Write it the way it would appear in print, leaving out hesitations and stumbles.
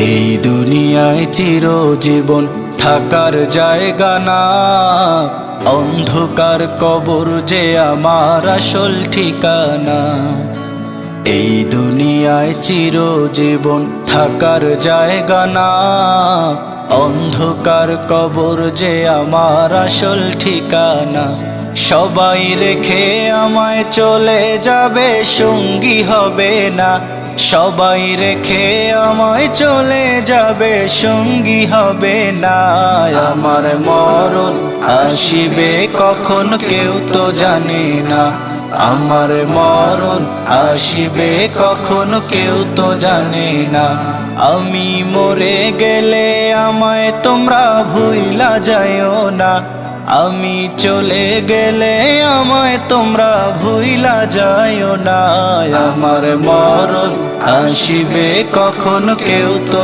এই দুনিয়ায় চিরজীবন থাকার জায়গা না, অন্ধকার কবর যে আমার আসল ঠিকানা। এই দুনিয়ায় চিরজীবন থাকার জায়গা না, অন্ধকার কবর যে আমার আসল ঠিকানা। সবাই রেখে আমায় চলে যাবে, সঙ্গী হবে না। সবাই রেখে আমায় চলে যাবে, সঙ্গী হবে না। আমার মরণ আসিবে কখন কেউ তো জানে না। আমার মরণ আসিবে কখন কেউ তো জানে না। আমি মরে গেলে আমায় তোমরা ভুইলা যাইও না। আমি চলে গেলে আমায় তোমরা ভুইলা যাইও না। আমার মরণ আসিবে কখন কেউ তো